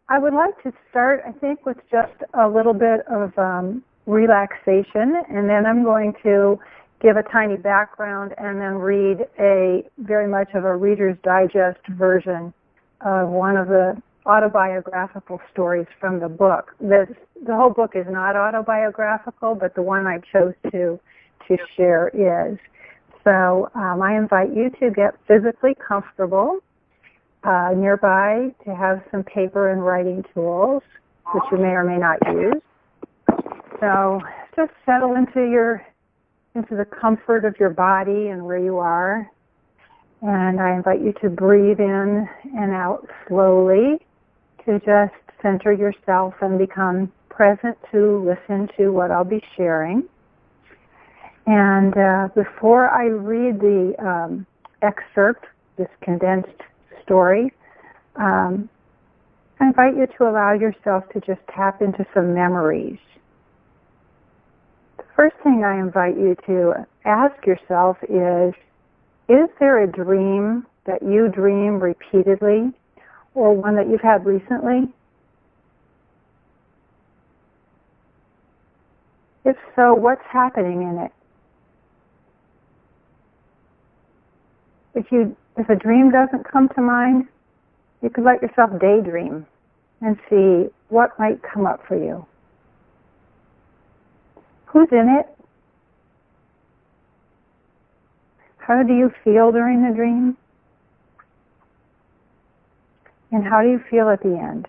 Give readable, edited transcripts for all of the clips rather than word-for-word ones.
I would like to start, I think, with just a little bit of relaxation, and then I'm going to give a tiny background and then read a very much of a Reader's Digest version of one of the autobiographical stories from the book. The whole book is not autobiographical, but the one I chose to share is. So I invite you to get physically comfortable nearby, to have some paper and writing tools, which you may or may not use. So just settle into the comfort of your body and where you are. And I invite you to breathe in and out slowly, to just center yourself and become present to listen to what I'll be sharing. And before I read the excerpt, this condensed story, I invite you to allow yourself to just tap into some memories. The first thing I invite you to ask yourself is there a dream that you dream repeatedly, or one that you've had recently? If so, what's happening in it? If a dream doesn't come to mind, you could let yourself daydream and see what might come up for you. Who's in it? How do you feel during the dream? And how do you feel at the end?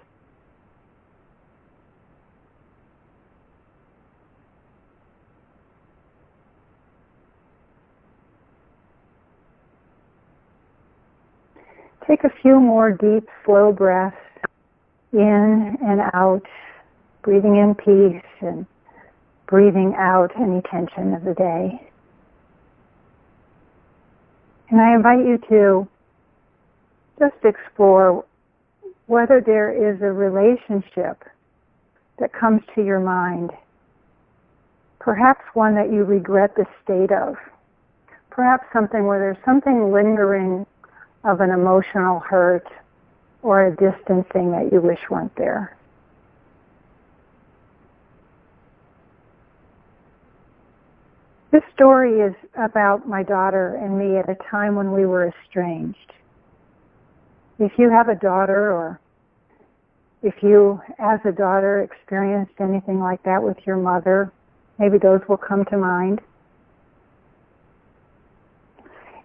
Take a few more deep, slow breaths in and out, breathing in peace and breathing out any tension of the day. And I invite you to just explore whether there is a relationship that comes to your mind, perhaps one that you regret the state of, perhaps something where there's something lingering of an emotional hurt or a distancing that you wish weren't there. This story is about my daughter and me at a time when we were estranged. If you have a daughter, or if you, as a daughter, experienced anything like that with your mother, maybe those will come to mind.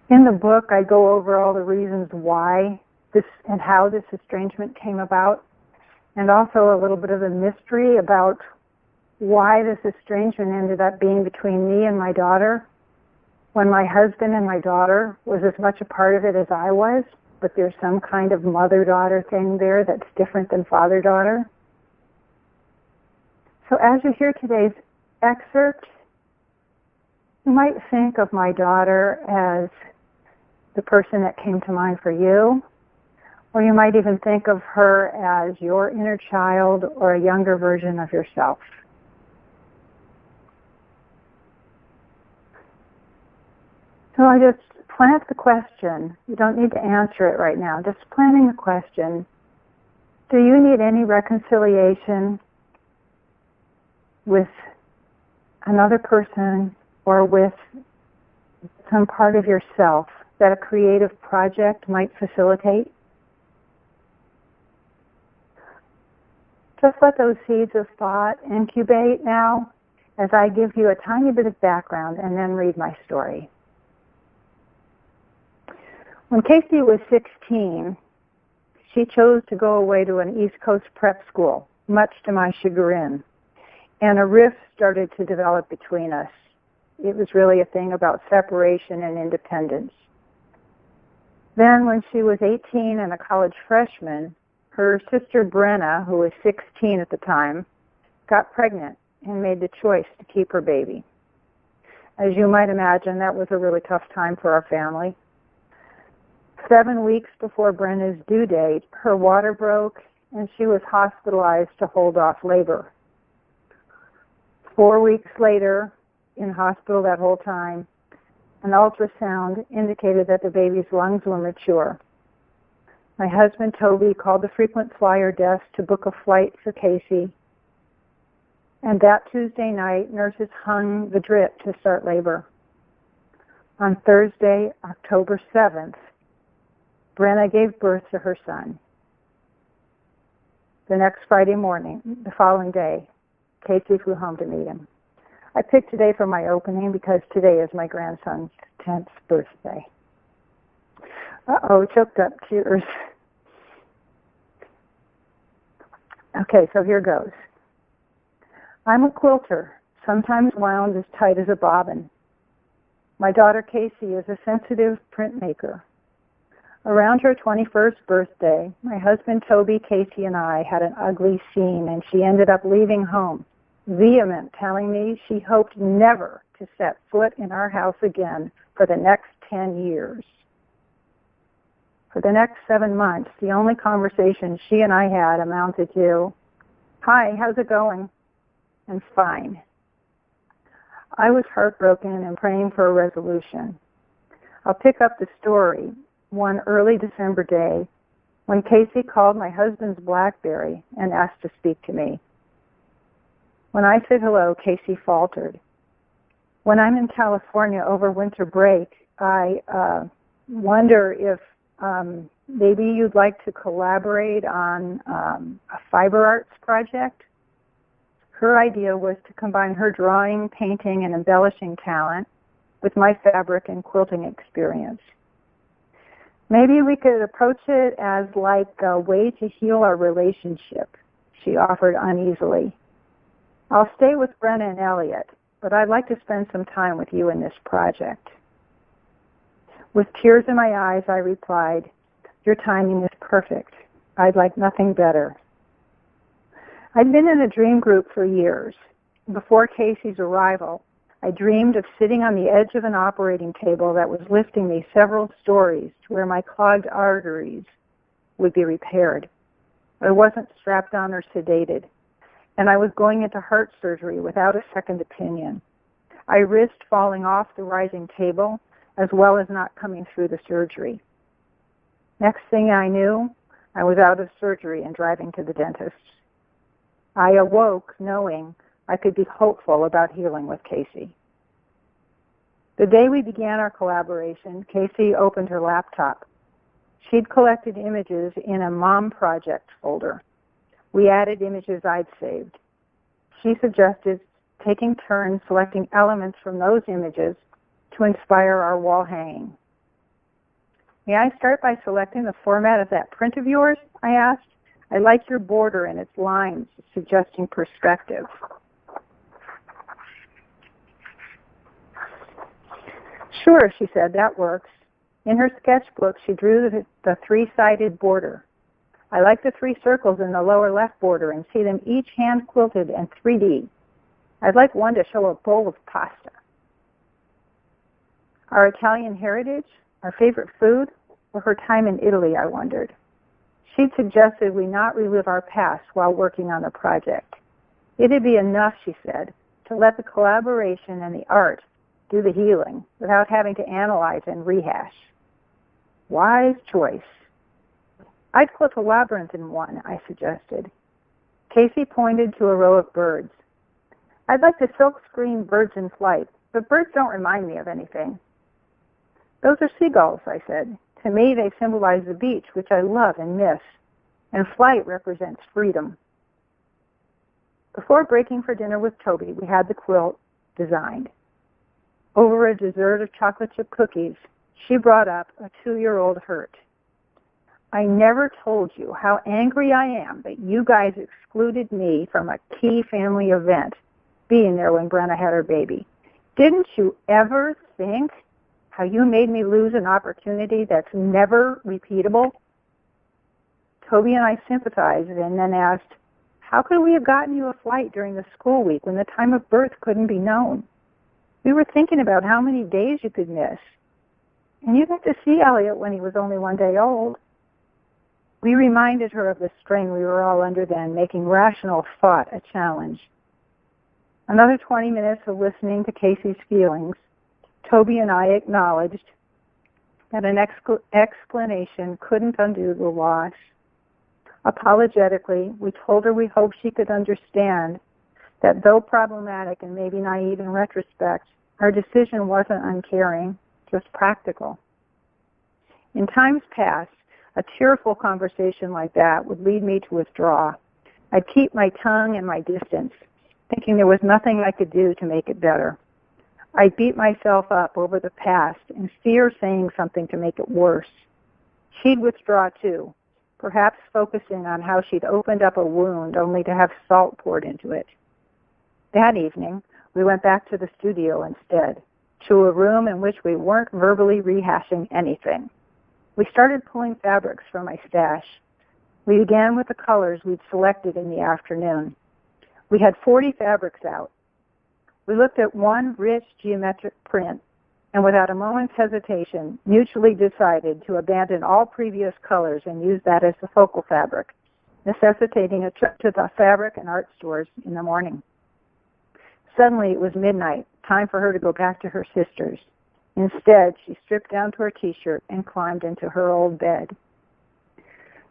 In the book, I go over all the reasons why this and how this estrangement came about, and also a little bit of the mystery about why this estrangement ended up being between me and my daughter, when my husband and my daughter was as much a part of it as I was, but there's some kind of mother-daughter thing there that's different than father-daughter. So as you hear today's excerpt, you might think of my daughter as the person that came to mind for you, or you might even think of her as your inner child or a younger version of yourself. So I just plant the question. You don't need to answer it right now. Just planting the question, do you need any reconciliation with another person or with some part of yourself that a creative project might facilitate? Just let those seeds of thought incubate now as I give you a tiny bit of background and then read my story. When Casey was 16, she chose to go away to an East Coast prep school, much to my chagrin, and a rift started to develop between us. It was really a thing about separation and independence. Then when she was 18 and a college freshman, her sister Brenna, who was 16 at the time, got pregnant and made the choice to keep her baby. As you might imagine, that was a really tough time for our family. 7 weeks before Brenna's due date, her water broke and she was hospitalized to hold off labor. 4 weeks later, in hospital that whole time, an ultrasound indicated that the baby's lungs were mature. My husband, Toby, called the frequent flyer desk to book a flight for Casey. And that Tuesday night, nurses hung the drip to start labor. On Thursday, October 7th, Brenna gave birth to her son. The next Friday morning, the following day, Casey flew home to meet him. I picked today for my opening because today is my grandson's 10th birthday. Uh-oh, choked up, tears. Okay, so here goes. I'm a quilter, sometimes wound as tight as a bobbin. My daughter Casey is a sensitive printmaker. Around her 21st birthday, my husband Toby, Casey, and I had an ugly scene, and she ended up leaving home, vehement, telling me she hoped never to set foot in our house again for the next 10 years. For the next 7 months, the only conversation she and I had amounted to, "Hi, how's it going?" and "Fine." I was heartbroken and praying for a resolution. I'll pick up the story one early December day when Casey called my husband's BlackBerry and asked to speak to me. When I said hello, Casey faltered. When I'm in California over winter break, I wonder if maybe you'd like to collaborate on a fiber arts project. Her idea was to combine her drawing, painting, and embellishing talent with my fabric and quilting experience. Maybe we could approach it as like a way to heal our relationship, she offered uneasily. I'll stay with Brenna and Elliot, but I'd like to spend some time with you in this project. With tears in my eyes, I replied, "Your timing is perfect. I'd like nothing better." I'd been in a dream group for years. Before Casey's arrival, I dreamed of sitting on the edge of an operating table that was lifting me several stories to where my clogged arteries would be repaired. I wasn't strapped on or sedated, and I was going into heart surgery without a second opinion. I risked falling off the rising table as well as not coming through the surgery. Next thing I knew, I was out of surgery and driving to the dentist. I awoke knowing I could be hopeful about healing with Casey. The day we began our collaboration, Casey opened her laptop. She'd collected images in a Mom Project folder. We added images I'd saved. She suggested taking turns selecting elements from those images to inspire our wall hanging. "May I start by selecting the format of that print of yours?" I asked. "I like your border and its lines, suggesting perspective." "Sure," she said, "that works." In her sketchbook, she drew the three-sided border. "I like the 3 circles in the lower left border and see them each hand-quilted and 3D. I'd like one to show a bowl of pasta." Our Italian heritage, our favorite food, or her time in Italy, I wondered. She'd suggested we not relive our past while working on the project. It'd be enough, she said, to let the collaboration and the art do the healing without having to analyze and rehash. Wise choice. "I'd quilt a labyrinth in one," I suggested. Casey pointed to a row of birds. "I'd like to silkscreen birds in flight, but birds don't remind me of anything." "Those are seagulls," I said. "To me, they symbolize the beach, which I love and miss, and flight represents freedom." Before breaking for dinner with Toby, we had the quilt designed. Over a dessert of chocolate chip cookies, she brought up a 2-year-old Hurt. "I never told you how angry I am that you guys excluded me from a key family event, being there when Brenna had her baby. Didn't you ever think how you made me lose an opportunity that's never repeatable?" Toby and I sympathized and then asked, "How could we have gotten you a flight during the school week when the time of birth couldn't be known? We were thinking about how many days you could miss. And you got to see Elliot when he was only 1 day old." We reminded her of the strain we were all under then, making rational thought a challenge. Another 20 minutes of listening to Casey's feelings. Toby and I acknowledged that an explanation couldn't undo the loss. Apologetically, we told her we hoped she could understand that though problematic and maybe naive in retrospect, our decision wasn't uncaring, just practical. In times past, a tearful conversation like that would lead me to withdraw. I'd keep my tongue and my distance, thinking there was nothing I could do to make it better. I'd beat myself up over the past and fear saying something to make it worse. She'd withdraw too, perhaps focusing on how she'd opened up a wound only to have salt poured into it. That evening, we went back to the studio instead, to a room in which we weren't verbally rehashing anything. We started pulling fabrics from my stash. We began with the colors we'd selected in the afternoon. We had 40 fabrics out. We looked at one rich geometric print and without a moment's hesitation, mutually decided to abandon all previous colors and use that as the focal fabric, necessitating a trip to the fabric and art stores in the morning. Suddenly it was midnight, time for her to go back to her sister's. Instead, she stripped down to her t-shirt and climbed into her old bed.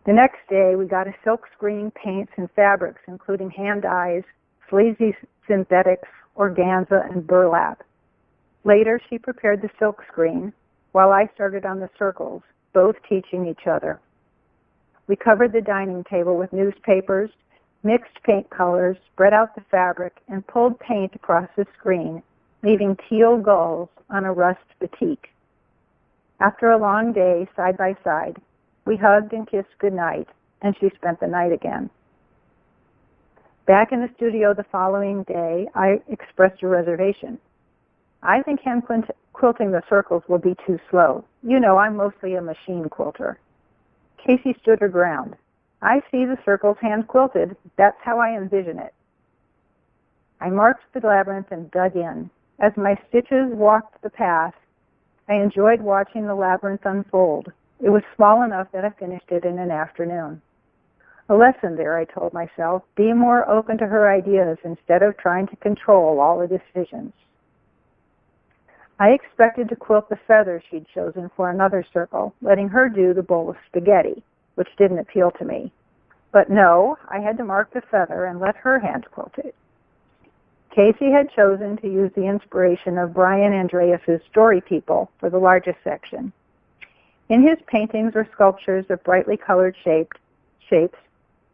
The next day, we got a silk screen, paints, and fabrics, including hand dyes, sleazy synthetics, organza, and burlap. Later, she prepared the silk screen, while I started on the circles, both teaching each other. We covered the dining table with newspapers, mixed paint colors, spread out the fabric, and pulled paint across the screen, leaving teal gulls on a rust batik. After a long day, side by side, we hugged and kissed goodnight, and she spent the night again. Back in the studio the following day, I expressed a reservation. I think hand quilting the circles will be too slow. You know, I'm mostly a machine quilter. Casey stood her ground. I see the circles hand quilted. That's how I envision it. I marked the labyrinth and dug in. As my stitches walked the path, I enjoyed watching the labyrinth unfold. It was small enough that I finished it in an afternoon. A lesson there, I told myself. Be more open to her ideas instead of trying to control all the decisions. I expected to quilt the feather she'd chosen for another circle, letting her do the bowl of spaghetti, which didn't appeal to me. But no, I had to mark the feather and let her hand quilt it. Casey had chosen to use the inspiration of Brian Andreas' Story People for the largest section. In his paintings or sculptures of brightly colored shapes,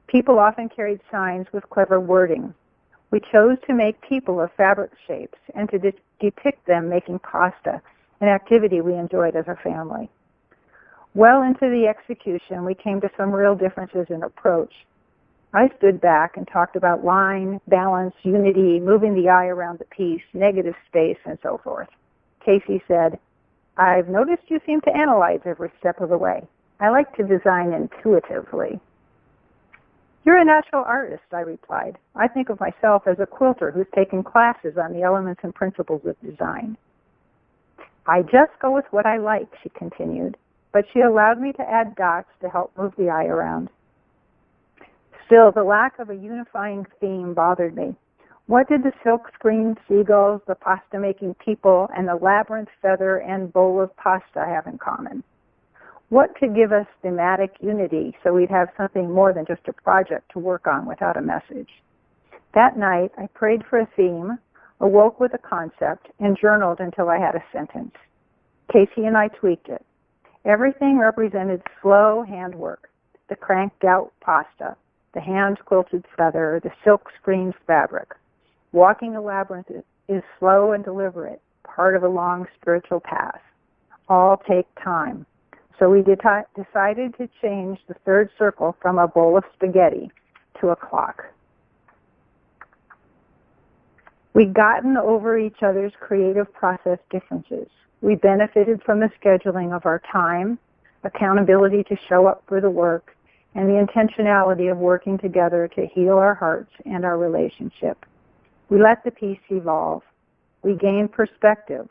people often carried signs with clever wording. We chose to make people of fabric shapes and to depict them making pasta, an activity we enjoyed as a family. Well into the execution, we came to some real differences in approach. I stood back and talked about line, balance, unity, moving the eye around the piece, negative space, and so forth. Casey said, I've noticed you seem to analyze every step of the way. I like to design intuitively. You're a natural artist, I replied. I think of myself as a quilter who's taken classes on the elements and principles of design. I just go with what I like, she continued, but she allowed me to add dots to help move the eye around. Still, the lack of a unifying theme bothered me. What did the silk-screened seagulls, the pasta-making people, and the labyrinth feather and bowl of pasta have in common? What could give us thematic unity so we'd have something more than just a project to work on without a message? That night, I prayed for a theme, awoke with a concept, and journaled until I had a sentence. Casey and I tweaked it. Everything represented slow handwork, the cranked-out pasta, the hand-quilted feather, the silk-screened fabric. Walking a labyrinth is slow and deliberate, part of a long spiritual path. All take time. So we decided to change the third circle from a bowl of spaghetti to a clock. We'd gotten over each other's creative process differences. We benefited from the scheduling of our time, accountability to show up for the work, and the intentionality of working together to heal our hearts and our relationship. We let the piece evolve. We gained perspective,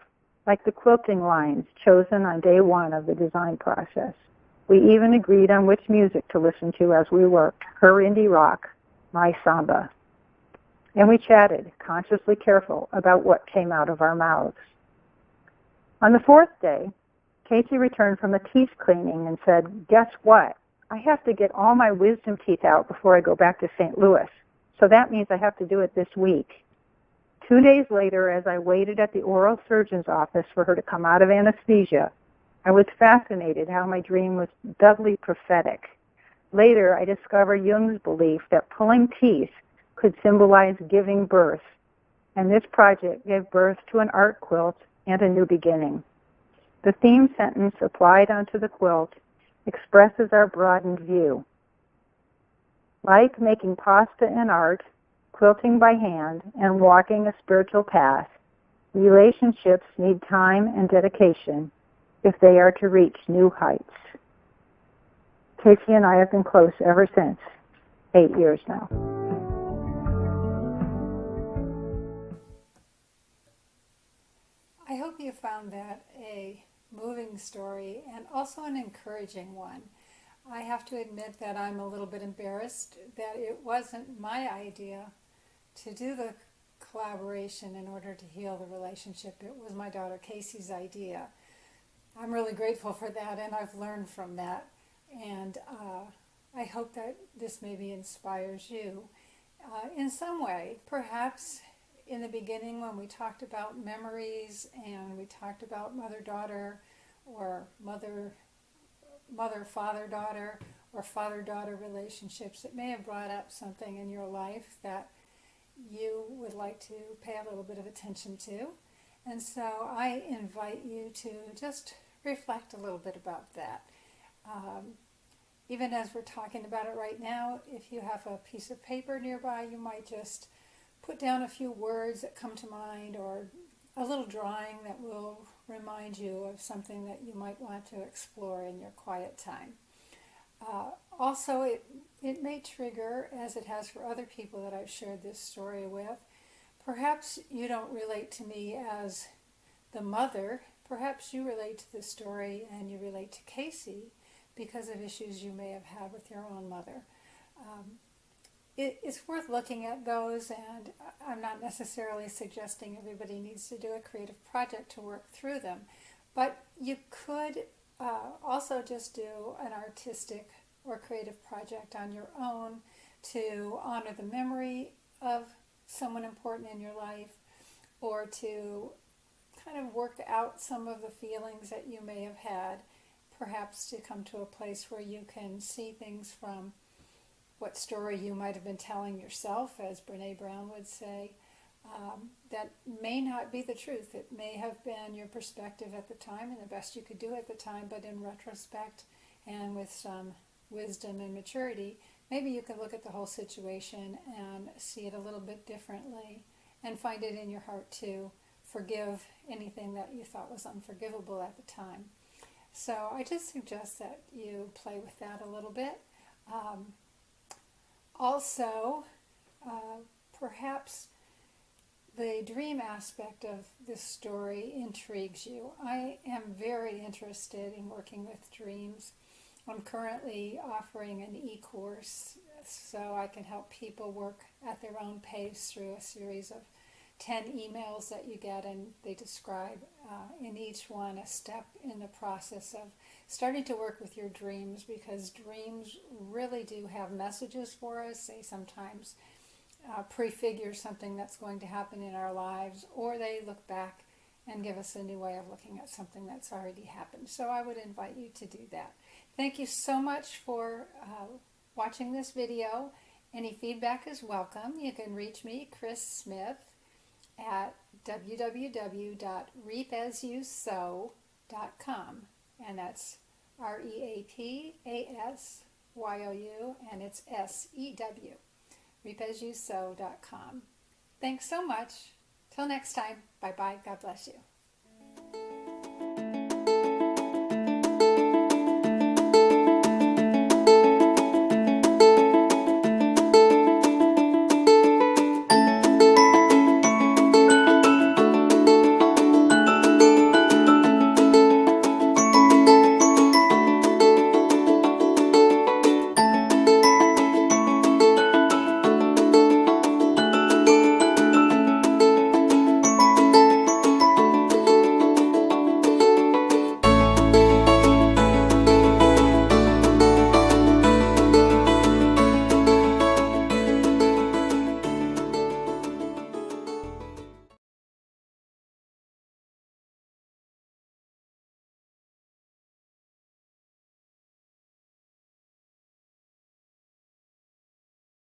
like the quilting lines chosen on day one of the design process. We even agreed on which music to listen to as we worked, her indie rock, my samba. And we chatted, consciously careful about what came out of our mouths. On the fourth day, Casey returned from a teeth cleaning and said, "Guess what? I have to get all my wisdom teeth out before I go back to St. Louis. So that means I have to do it this week." 2 days later, as I waited at the oral surgeon's office for her to come out of anesthesia, I was fascinated how my dream was doubly prophetic. Later, I discovered Jung's belief that pulling teeth could symbolize giving birth, and this project gave birth to an art quilt and a new beginning. The theme sentence applied onto the quilt expresses our broadened view. Like making pasta in art, quilting by hand, and walking a spiritual path, relationships need time and dedication if they are to reach new heights. Casey and I have been close ever since, 8 years now. I hope you found that a moving story and also an encouraging one. I have to admit that I'm a little bit embarrassed that it wasn't my idea to do the collaboration in order to heal the relationship. It was my daughter Casey's idea. I'm really grateful for that, and I've learned from that. And I hope that this maybe inspires you in some way. Perhaps in the beginning when we talked about memories and we talked about mother-daughter or mother-father-daughter or father-daughter relationships, it may have brought up something in your life that you would like to pay a little bit of attention to. And so I invite you to just reflect a little bit about that. Even as we're talking about it right now, if you have a piece of paper nearby, you might just put down a few words that come to mind or a little drawing that will remind you of something that you might want to explore in your quiet time. Also, it may trigger, as it has for other people that I've shared this story with, perhaps you don't relate to me as the mother. Perhaps you relate to this story and you relate to Casey because of issues you may have had with your own mother. It's worth looking at those, and I'm not necessarily suggesting everybody needs to do a creative project to work through them, but you could also just do an artistic or creative project on your own to honor the memory of someone important in your life, or to kind of work out some of the feelings that you may have had, perhaps to come to a place where you can see things from what story you might have been telling yourself, as Brene Brown would say, that may not be the truth. It may have been your perspective at the time and the best you could do at the time, but in retrospect and with some wisdom and maturity, maybe you can look at the whole situation and see it a little bit differently and find it in your heart to forgive anything that you thought was unforgivable at the time. So I just suggest that you play with that a little bit. Also, perhaps the dream aspect of this story intrigues you. I am very interested in working with dreams. I'm currently offering an e-course so I can help people work at their own pace through a series of 10 emails that you get, and they describe in each one a step in the process of starting to work with your dreams, because dreams really do have messages for us. They sometimes prefigure something that's going to happen in our lives, or they look back and give us a new way of looking at something that's already happened. So I would invite you to do that. Thank you so much for watching this video. Any feedback is welcome. You can reach me, Chris Smith, at www.reapasyoussow.com, and that's REAPASYOU, and it's SEW, reapasyoussow.com. Thanks so much. Till next time, bye-bye. God bless you.